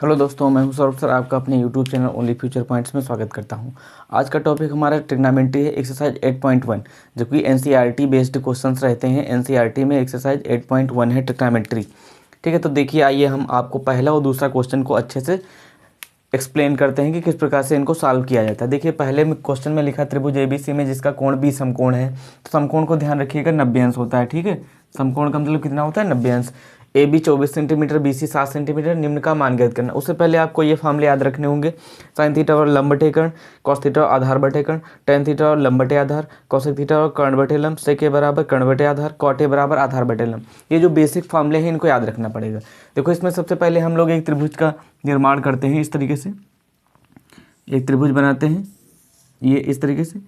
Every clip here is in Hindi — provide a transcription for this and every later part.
हेलो दोस्तों, मैं हूं सौरभ सर, आपका अपने YouTube channel only future points में स्वागत करता हूं। आज का टॉपिक हमारा ट्रिग्नोमेट्री है, एक्सरसाइज 8.1, जो कि एनसीईआरटी बेस्ड क्वेश्चंस रहते हैं। एनसीईआरटी में एक्सरसाइज 8.1 है ट्रिग्नोमेट्री। ठीक है, तो देखिए, आइए हम आपको पहला और दूसरा क्वेश्चन को अच्छे से एक्सप्लेन करते हैं कि किस प्रकार से इनको सॉल्व किया जाता है। देखिए, पहले क्वेश्चन में लिखा त्रिभुज एबीसी में जिसका कोण बी समकोण है, तो समकोण को ध्यान रखिएगा 90 अंश होता है। ठीक है, समकोण का मतलब कितना होता है, 90 अंश। A B 24 centimetre, B C 7 centimetre, निम्न का मान ज्ञात करना। उससे पहले आपको ये फॉर्मूले याद रखने होंगे। साइन थीटा और लंब बटे कर्ण, कॉस थीटा और आधार बटे कर्ण, टेन थीटा और लंब बटे आधार, कोसेक थीटा और कर्ण बटे लंब, सेक ए बराबर कर्ण बटे आधार, कॉट ए बराबर आधार बटे लंब। ये जो बेसिक फॉर्मूले हैं इनको याद रखना पड़ेगा। देखो, इसमें सबसे पहले हम लोग एक त्रिभुज का निर्माण करते हैं। इस तरीके से एक त्रिभुज बनाते हैं, ये इस तरीके से,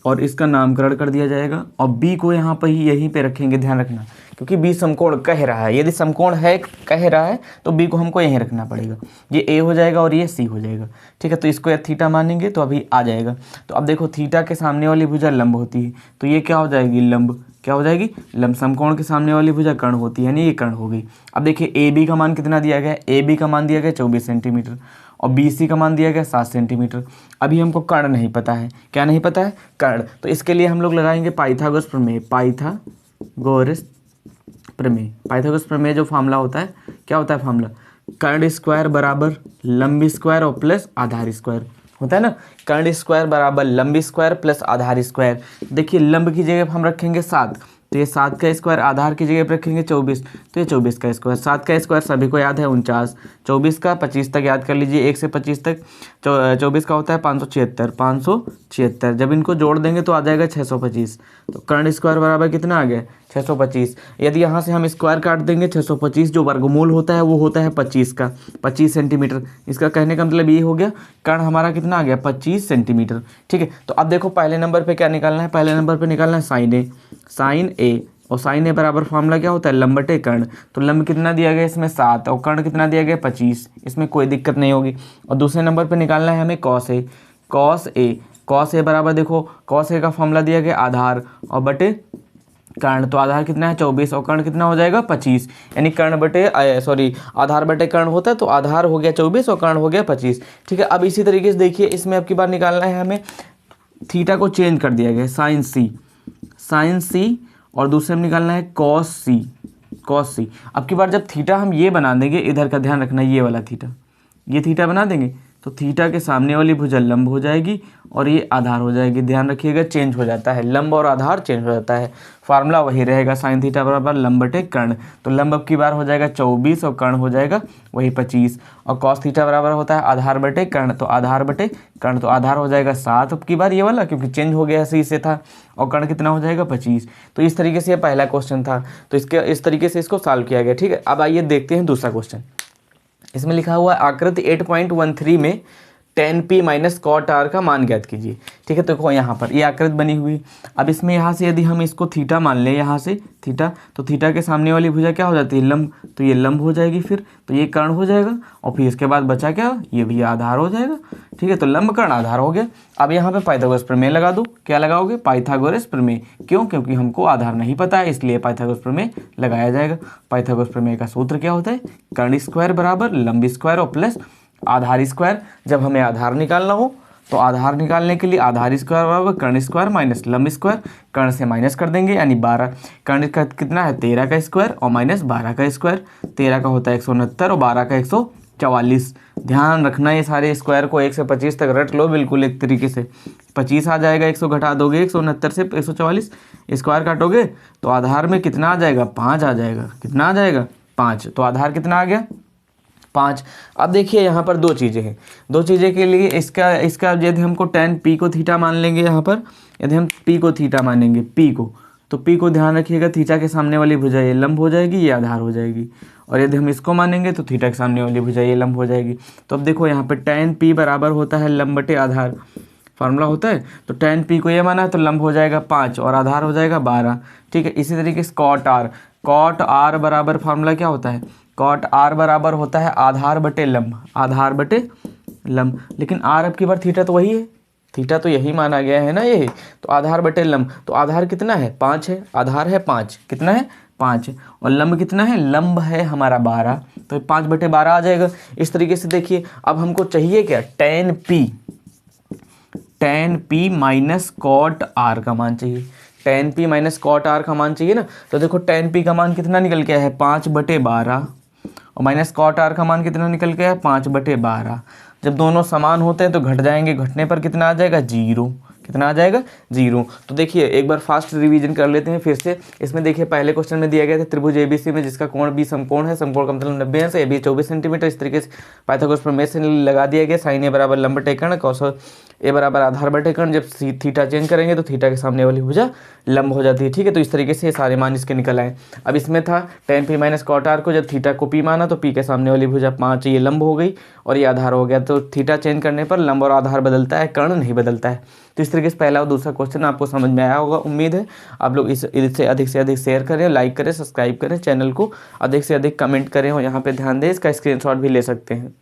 और इसका नामकरण कर दिया जाएगा। और बी को यहाँ पर ही यहीं पे रखेंगे, ध्यान रखना, क्योंकि बी समकोण कह रहा है। यदि समकोण है कह रहा है तो बी को हमको यहीं रखना पड़ेगा। ये ए हो जाएगा और ये सी हो जाएगा। ठीक है, तो इसको या थीटा मानेंगे तो अभी आ जाएगा। तो अब देखो, थीटा के सामने वाली भुजा लंब होती है, तो ये क्या हो जाएगी, लंब। क्या हो जाएगी, लंब। समकोण के सामने वाली भुजा कर्ण होती है, यानी ये कर्ण हो गई। अब देखिए, ए बी का मान कितना दिया गया है, ए बी का मान दिया गया 24 सेंटीमीटर और बी सी का मान दिया गया 7 सेंटीमीटर। अभी हमको कर्ण नहीं पता है। क्या नहीं पता है, कर्ण। तो इसके लिए हम लोग लगाएंगे पाइथागोरस प्रमेय। पाइथागोरस प्रमेय जो फार्मूला होता है, क्या होता है फार्मूला, कर्ण स्क्वायर बराबर लंब स्क्वायर और प्लस आधार स्क्वायर होता है ना। कर्ण स्क्वायर बराबर लंब स्क्वायर प्लस आधार स्क्वायर। देखिए, लंब की जगह हम रखेंगे 7, तो ये 7 का स्क्वायर, आधार की जगह पर रखेंगे 24, तो ये 24 का स्क्वायर। 7 का स्क्वायर सभी को याद है 49, 24 का 25 तक याद कर लीजिए, 1 से 25 तक 24 का होता है 576। जब इनको जोड़ देंगे तो आ जाएगा 625। तो कर्ण स्क्वायर बराबर कितना आ गया, 625। यदि यहाँ से हम स्क्वायर काट देंगे, 625 जो वर्गमूल होता है वो होता है 25 का, 25 सेंटीमीटर। इसका कहने का मतलब ये हो गया, कर्ण हमारा कितना आ गया, 25 सेंटीमीटर। ठीक है, तो अब देखो, पहले नंबर पे क्या निकालना है, पहले नंबर पे निकालना है साइन ए। और साइन ए बराबर फॉर्मूला क्या होता है, लंब बटे कर्ण। तो लंब कितना दिया गया इसमें 7 और कर्ण कितना दिया गया 25, इसमें कोई दिक्कत नहीं होगी। और दूसरे नंबर पे निकालना है हमें कॉस ए बराबर, देखो कॉस ए का फॉर्मूला दिया गया आधार और बटे कर्ण। तो आधार कितना है 24 और कर्ण कितना हो जाएगा 25, यानी आधार बटे कर्ण होता है, तो आधार हो गया 24 और कर्ण हो गया 25। ठीक है, अब इसी तरीके से देखिए, इसमें अब की बार निकालना है हमें, थीटा को चेंज कर दिया गया साइन सी और दूसरे में निकालना है कॉस सी। अब की बार जब थीटा हम ये बना देंगे, इधर का ध्यान रखना, ये वाला थीटा, ये थीटा बना देंगे तो थीटा के सामने वाली भुजा लंब हो जाएगी और ये आधार हो जाएगी। ध्यान रखिएगा, चेंज हो जाता है, लंब और आधार चेंज हो जाता है। फार्मूला वही रहेगा, साइन थीटा बराबर लंब बटे कर्ण। तो लंब अब की बार हो जाएगा 24 और कर्ण हो जाएगा वही 25। और कॉस थीटा बराबर होता है आधार बटे कर्ण, तो आधार बटे कर्ण, तो आधार हो जाएगा 7 अब की बार ये वाला, क्योंकि चेंज हो गया सही से था। और कर्ण कितना हो जाएगा 25। तो इस तरीके से ये पहला क्वेश्चन था, तो इस तरीके से इसको सॉल्व किया गया। ठीक है, अब आइए देखते हैं दूसरा क्वेश्चन। इसमें लिखा हुआ है आकृति 8.13 में tan p minus cot R का मान ज्ञात कीजिए। ठीक है, तो देखो यहाँ पर ये आकृति बनी हुई। अब इसमें यहाँ से यदि हम इसको थीटा मान लें, यहाँ से थीटा, तो थीटा के सामने वाली भुजा क्या हो जाती है, लंब। तो ये लंब हो जाएगी, फिर तो ये कर्ण हो जाएगा और फिर इसके बाद बचा क्या, ये भी आधार हो जाएगा। ठीक है, तो लंब कर्ण आधार हो गया। अब यहाँ पे पाइथागोरस प्रमेय लगा दो। क्या लगाओगे, पाइथागोरस प्रमेय। क्यों, क्योंकि हमको आधार नहीं पता है, इसलिए पाइथागोरस प्रमेय लगाया जाएगा। पाइथागोरस प्रमेय का सूत्र क्या होता है, कर्ण स्क्वायर बराबर लंब स्क्वायर और प्लस आधार स्क्वायर। जब हमें आधार निकालना हो तो आधार निकालने के लिए आधार स्क्वायर बराबर कर्ण स्क्वायर माइनस लंब स्क्वायर, कर्ण से माइनस कर देंगे, यानी 12। कर्ण का कितना है 13 का स्क्वायर और माइनस 12 का स्क्वायर। 13 का होता है 169 और 12 का 144। ध्यान रखना, ये सारे स्क्वायर को 1 से 25 तक रट लो बिल्कुल एक तरीके से। 25 आ जाएगा, 100 घटा दोगे 169 से 144, स्क्वायर काटोगे तो आधार में कितना आ जाएगा, 5 आ जाएगा। कितना आ जाएगा, 5। तो आधार कितना आ गया, 5। अब देखिए, यहाँ पर दो चीज़ें हैं। दो चीज़ें के लिए इसका यदि हमको tan p को थीटा मान लेंगे, यहाँ पर यदि हम p को थीटा मानेंगे, p को, तो p को ध्यान रखिएगा, थीटा के सामने वाली भुजा ये लंब हो जाएगी, ये आधार हो जाएगी। और यदि हम इसको मानेंगे तो थीटा के सामने वाली भुजा ये लंब हो जाएगी। तो अब देखो, यहाँ पर tan p बराबर होता है लंब बटे आधार, फार्मूला होता है। तो tan p को ये माना है तो लंब हो जाएगा 5 और आधार हो जाएगा 12। ठीक है, इसी तरीके से कॉट आर बराबर फार्मूला क्या होता है, कॉट आर बराबर होता है आधार बटे लंब। लेकिन आर अब की बार थीटा तो वही है, थीटा तो यही माना गया है ना, ये तो आधार बटे लंब। तो आधार कितना है, 5 है, आधार है 5, कितना है 5, और लंब कितना है, लंब है हमारा 12। तो 5/12 आ जाएगा। इस तरीके से देखिए अब हमको चाहिए क्या, tan p minus cot r का मान चाहिए, tan p minus cot r का मान चाहिए ना। तो देखो tan p का मान कितना निकल के आया है 5/12 और माइनस कॉट r का मान कितना निकल के आया है 5/12। जब दोनों समान होते हैं तो घट जाएंगे, घटने पर कितना आ जाएगा 0, कितना आ जाएगा 0। तो देखिए एक बार फास्ट रिवीजन कर लेते हैं फिर से। इसमें देखिए पहले क्वेश्चन में दिया गया था त्रिभुज एबीसी में जिसका कोण बी समकोण है, समकोण का मतलब 90 अंश, ए बी 24 सेंटीमीटर। इस तरीके से पाइथागोरस प्रमेय से लगा दिया गया साइन ए बराबर लंब बटे कर्ण, कॉस ए बराबर आधार बटे कर्ण। जब थीटा चेंज करेंगे तो थीटा के सामने वाली भुजा लंब हो जाती है, ठीक है। तो इस तरीके से ये सारे मान इसके निकल आए। अब इसमें था tan p minus cot r को जब थीटा को p माना तो p के सामने वाली भुजा 5 ये लंब हो गई और ये आधार हो गया। तो थीटा चेंज करने पर लंब और आधार बदलता है, कर्ण नहीं बदलता है। तो इस तरीके से पहला और दूसरा क्वेश्चन आपको समझ में आया होगा, उम्मीद है। आप लोग इससे अधिक से अधिक शेयर करें, लाइक करें, सब्सक्राइब करें, चैनल को अधिक से अधिक कमेंट करें और यहाँ पे ध्यान दें इसका स्क्रीनशॉट भी ले सकते हैं।